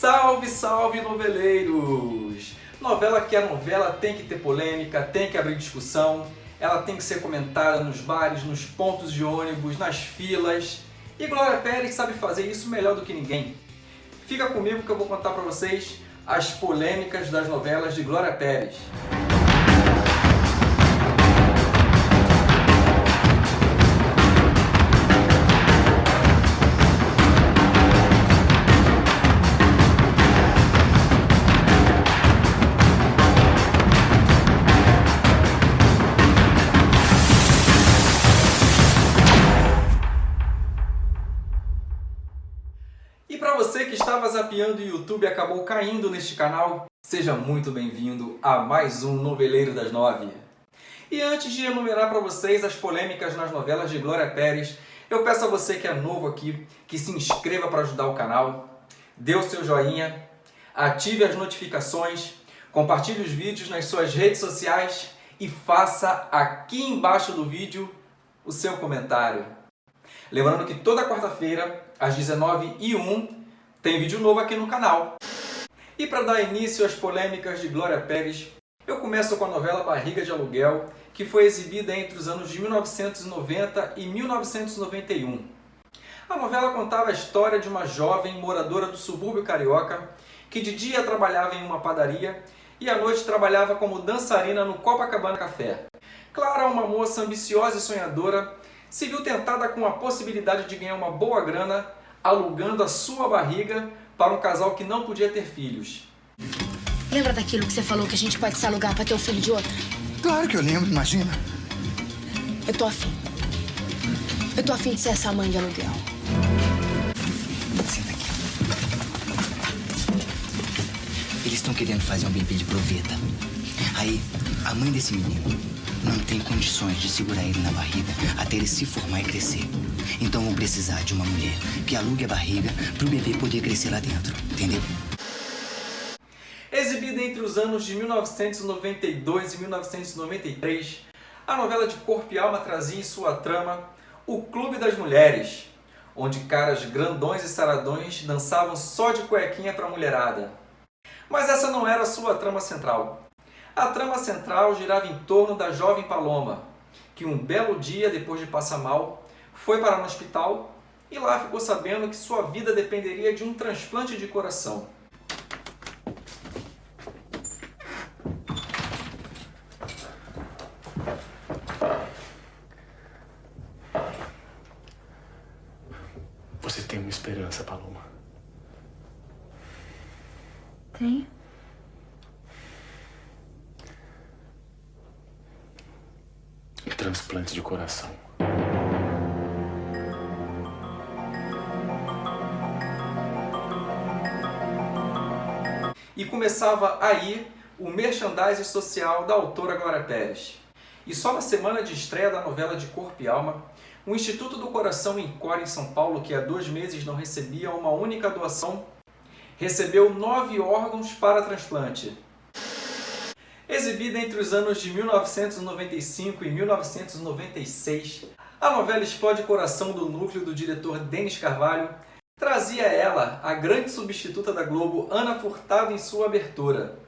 Salve, salve, noveleiros! Novela que é novela tem que ter polêmica, tem que abrir discussão, ela tem que ser comentada nos bares, nos pontos de ônibus, nas filas. E Glória Pérez sabe fazer isso melhor do que ninguém. Fica comigo que eu vou contar pra vocês as polêmicas das novelas de Glória Pérez. E para você que estava zapeando o YouTube e acabou caindo neste canal, seja muito bem-vindo a mais um Noveleiro das 9. E antes de enumerar para vocês as polêmicas nas novelas de Glória Pérez, eu peço a você que é novo aqui, que se inscreva para ajudar o canal, dê o seu joinha, ative as notificações, compartilhe os vídeos nas suas redes sociais e faça aqui embaixo do vídeo o seu comentário. Lembrando que toda quarta-feira, às 19h01, tem vídeo novo aqui no canal. E para dar início às polêmicas de Glória Pérez, eu começo com a novela Barriga de Aluguel, que foi exibida entre os anos de 1990 e 1991. A novela contava a história de uma jovem moradora do subúrbio carioca, que de dia trabalhava em uma padaria e à noite trabalhava como dançarina no Copacabana Café. Clara, uma moça ambiciosa e sonhadora, se viu tentada com a possibilidade de ganhar uma boa grana alugando a sua barriga para um casal que não podia ter filhos. Lembra daquilo que você falou que a gente pode se alugar para ter o filho de outra? Claro que eu lembro, imagina. Eu tô afim. Eu tô afim de ser essa mãe de aluguel. Senta aqui. Eles estão querendo fazer um bebê de proveta. Aí, a mãe desse menino não tem condições de segurar ele na barriga até ele se formar e crescer. Então vão precisar de uma mulher que alugue a barriga para o bebê poder crescer lá dentro, entendeu? Exibida entre os anos de 1992 e 1993, a novela de Corpo e Alma trazia em sua trama o Clube das Mulheres, onde caras grandões e saradões dançavam só de cuequinha para a mulherada. Mas essa não era a sua trama central. A trama central girava em torno da jovem Paloma, que um belo dia, depois de passar mal, foi parar no hospital e lá ficou sabendo que sua vida dependeria de um transplante de coração. Você tem uma esperança, Paloma? Tem? Um transplante de coração. E começava aí o merchandising social da autora Glória Pérez. E só na semana de estreia da novela de Corpo e Alma, o Instituto do Coração em Cora, em São Paulo, que há 2 meses não recebia uma única doação, recebeu 9 órgãos para transplante. Exibida entre os anos de 1995 e 1996, a novela Explode Coração do núcleo do diretor Denis Carvalho trazia ela, a grande substituta da Globo, Ana Furtado, em sua abertura.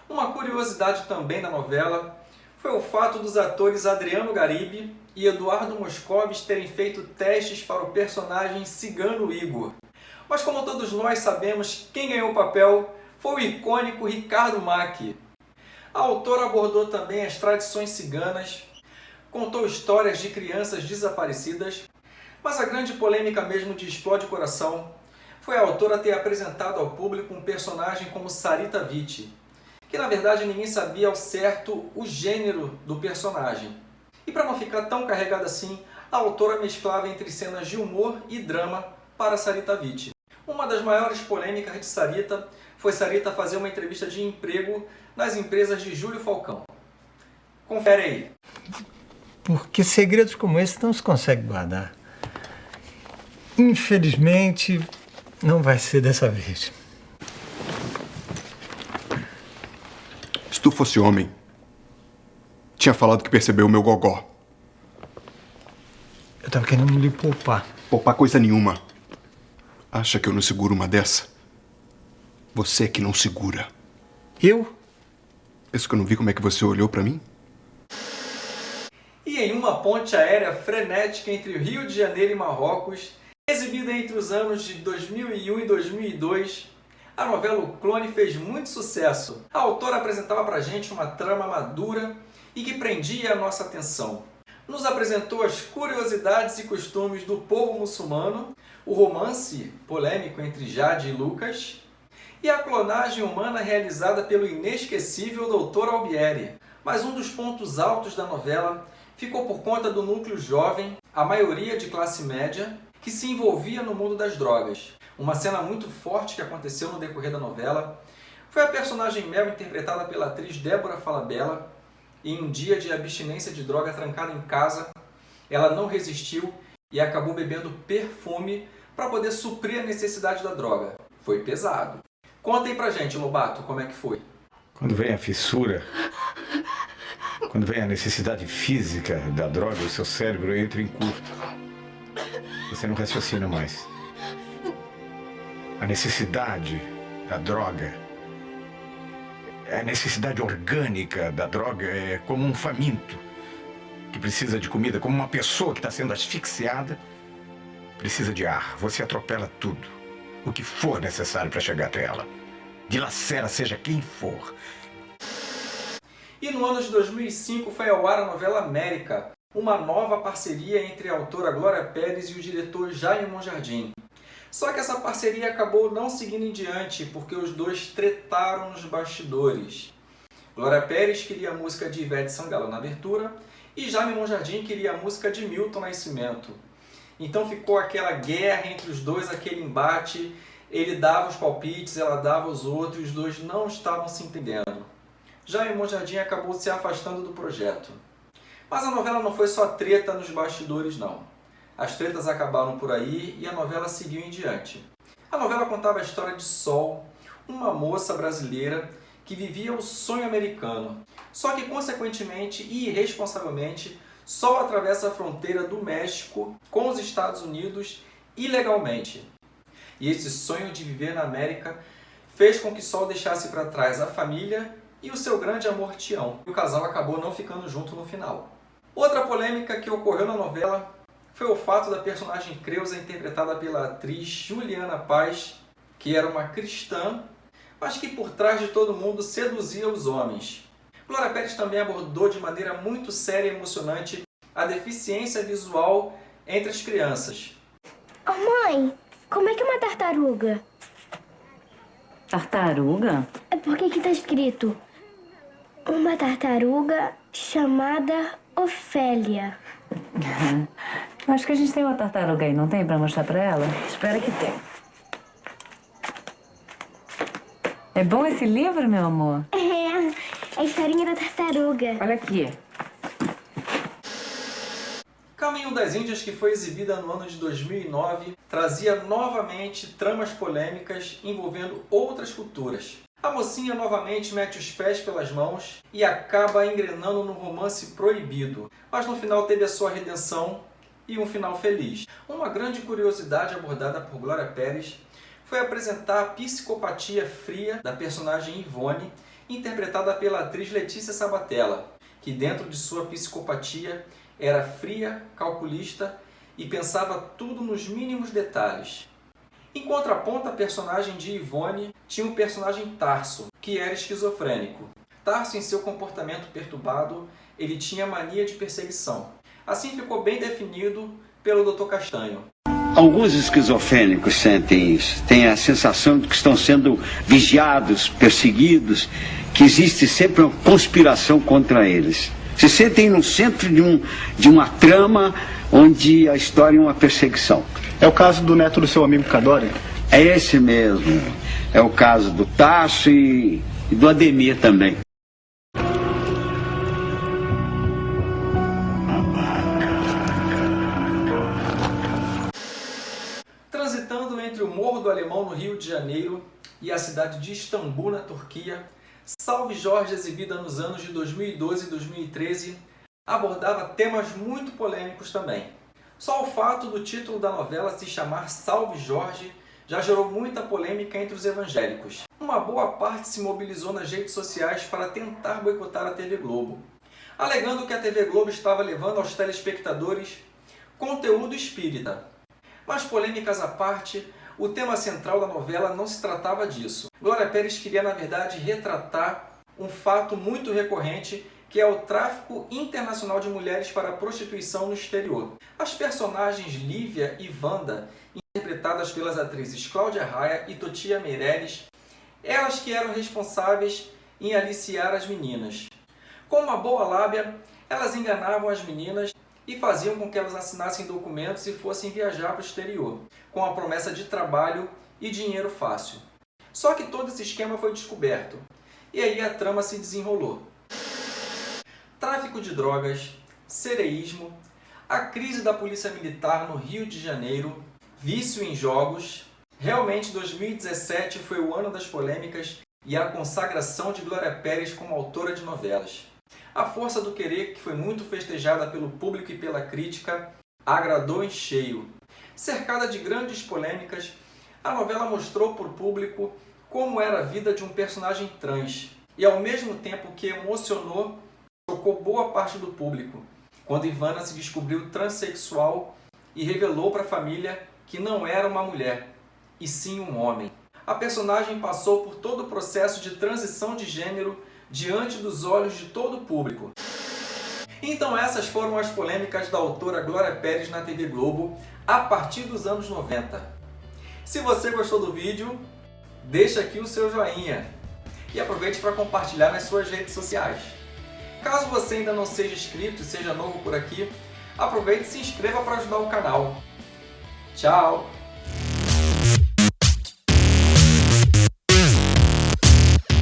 Uma curiosidade também da novela foi o fato dos atores Adriano Garibe e Eduardo Moscovis terem feito testes para o personagem Cigano Igor. Mas como todos nós sabemos, quem ganhou o papel foi o icônico Ricardo Mack. A autora abordou também as tradições ciganas, contou histórias de crianças desaparecidas, mas a grande polêmica mesmo de Explode Coração foi a autora ter apresentado ao público um personagem como Sarita Witt, que na verdade ninguém sabia ao certo o gênero do personagem. E para não ficar tão carregada assim, a autora mesclava entre cenas de humor e drama para Sarita Witt. Uma das maiores polêmicas de Sarita foi Sarita fazer uma entrevista de emprego nas empresas de Júlio Falcão. Confere aí. Porque segredos como esse não se consegue guardar. Infelizmente, não vai ser dessa vez. Se tu fosse homem, tinha falado que percebeu o meu gogó. Eu tava querendo lhe poupar. Poupar coisa nenhuma. Acha que eu não seguro uma dessa? Você que não segura. Eu? Penso que eu não vi como é que você olhou pra mim? E em uma ponte aérea frenética entre o Rio de Janeiro e Marrocos, exibida entre os anos de 2001 e 2002, a novela O Clone fez muito sucesso. A autora apresentava pra gente uma trama madura e que prendia a nossa atenção. Nos apresentou as curiosidades e costumes do povo muçulmano, o romance polêmico entre Jade e Lucas, e a clonagem humana realizada pelo inesquecível Dr. Albieri. Mas um dos pontos altos da novela ficou por conta do núcleo jovem, a maioria de classe média, que se envolvia no mundo das drogas. Uma cena muito forte que aconteceu no decorrer da novela foi a personagem Mel, interpretada pela atriz Débora Falabella. Em um dia de abstinência de droga trancada em casa, ela não resistiu e acabou bebendo perfume para poder suprir a necessidade da droga. Foi pesado. Conta aí pra gente, Lobato, como é que foi? Quando vem a fissura, quando vem a necessidade física da droga, o seu cérebro entra em curto. Você não raciocina mais. A necessidade da droga, a necessidade orgânica da droga é como um faminto que precisa de comida, como uma pessoa que está sendo asfixiada, precisa de ar. Você atropela tudo, o que for necessário para chegar até ela. Dilacera seja quem for. E no ano de 2005 foi ao ar a novela América, uma nova parceria entre a autora Glória Pérez e o diretor Jaime Monjardim. Só que essa parceria acabou não seguindo em diante, porque os dois tretaram nos bastidores. Glória Pérez queria a música de Ivete Sangalo na abertura e Jaime Monjardim queria a música de Milton Nascimento. Então ficou aquela guerra entre os dois, aquele embate. Ele dava os palpites, ela dava os outros, os dois não estavam se entendendo. Jaime Monjardim acabou se afastando do projeto. Mas a novela não foi só treta nos bastidores, não. As tretas acabaram por aí e a novela seguiu em diante. A novela contava a história de Sol, uma moça brasileira que vivia o sonho americano. Só que, consequentemente e irresponsavelmente, Sol atravessa a fronteira do México com os Estados Unidos ilegalmente. E esse sonho de viver na América fez com que Sol deixasse para trás a família e o seu grande amor Tião. E o casal acabou não ficando junto no final. Outra polêmica que ocorreu na novela foi o fato da personagem Creusa, interpretada pela atriz Juliana Paz, que era uma cristã, mas que por trás de todo mundo seduzia os homens. Glória Pérez também abordou de maneira muito séria e emocionante a deficiência visual entre as crianças. Oh, mãe, como é que é uma tartaruga? Tartaruga? É porque aqui tá escrito uma tartaruga chamada Ofélia. Acho que a gente tem uma tartaruga aí, não tem? Pra mostrar pra ela? Espera que tem. É bom esse livro, meu amor? É a historinha da tartaruga. Olha aqui. Caminho das Índias, que foi exibida no ano de 2009, trazia novamente tramas polêmicas envolvendo outras culturas. A mocinha novamente mete os pés pelas mãos e acaba engrenando no romance proibido, mas no final teve a sua redenção e um final feliz. Uma grande curiosidade abordada por Glória Pérez foi apresentar a psicopatia fria da personagem Ivone, interpretada pela atriz Letícia Sabatella, que dentro de sua psicopatia era fria, calculista e pensava tudo nos mínimos detalhes. Em contraponto, a personagem de Ivone tinha o personagem Tarso, que era esquizofrênico. Tarso, em seu comportamento perturbado, ele tinha mania de perseguição. Assim ficou bem definido pelo Dr. Castanho. Alguns esquizofrênicos sentem isso, têm a sensação de que estão sendo vigiados, perseguidos, que existe sempre uma conspiração contra eles. Se sentem no centro de uma trama onde a história é uma perseguição. É o caso do neto do seu amigo Cadore? É esse mesmo. É o caso do Tasso e do Ademir também. Transitando entre o Morro do Alemão, no Rio de Janeiro, e a cidade de Istambul, na Turquia, Salve Jorge, exibida nos anos de 2012 e 2013, abordava temas muito polêmicos também. Só o fato do título da novela se chamar Salve Jorge já gerou muita polêmica entre os evangélicos. uma boa parte se mobilizou nas redes sociais para tentar boicotar a TV Globo, alegando que a TV Globo estava levando aos telespectadores conteúdo espírita. Mas polêmicas à parte, o tema central da novela não se tratava disso. Glória Pérez queria, na verdade, retratar um fato muito recorrente, que é o tráfico internacional de mulheres para a prostituição no exterior. As personagens Lívia e Wanda, interpretadas pelas atrizes Cláudia Raia e Totia Meireles, elas que eram responsáveis em aliciar as meninas. Com uma boa lábia, elas enganavam as meninas e faziam com que elas assinassem documentos e fossem viajar para o exterior, com a promessa de trabalho e dinheiro fácil. Só que todo esse esquema foi descoberto, e aí a trama se desenrolou. Tráfico de drogas, sereísmo, a crise da polícia militar no Rio de Janeiro, vício em jogos. Realmente 2017 foi o ano das polêmicas e a consagração de Glória Pérez como autora de novelas. A Força do Querer, que foi muito festejada pelo público e pela crítica, agradou em cheio. Cercada de grandes polêmicas, a novela mostrou para o público como era a vida de um personagem trans e, ao mesmo tempo que emocionou, chocou boa parte do público, quando Ivana se descobriu transexual e revelou para a família que não era uma mulher, e sim um homem. A personagem passou por todo o processo de transição de gênero diante dos olhos de todo o público. Então essas foram as polêmicas da autora Glória Pérez na TV Globo a partir dos anos 90. Se você gostou do vídeo, deixa aqui o seu joinha e aproveite para compartilhar nas suas redes sociais. Caso você ainda não seja inscrito e seja novo por aqui, aproveite e se inscreva para ajudar o canal. Tchau!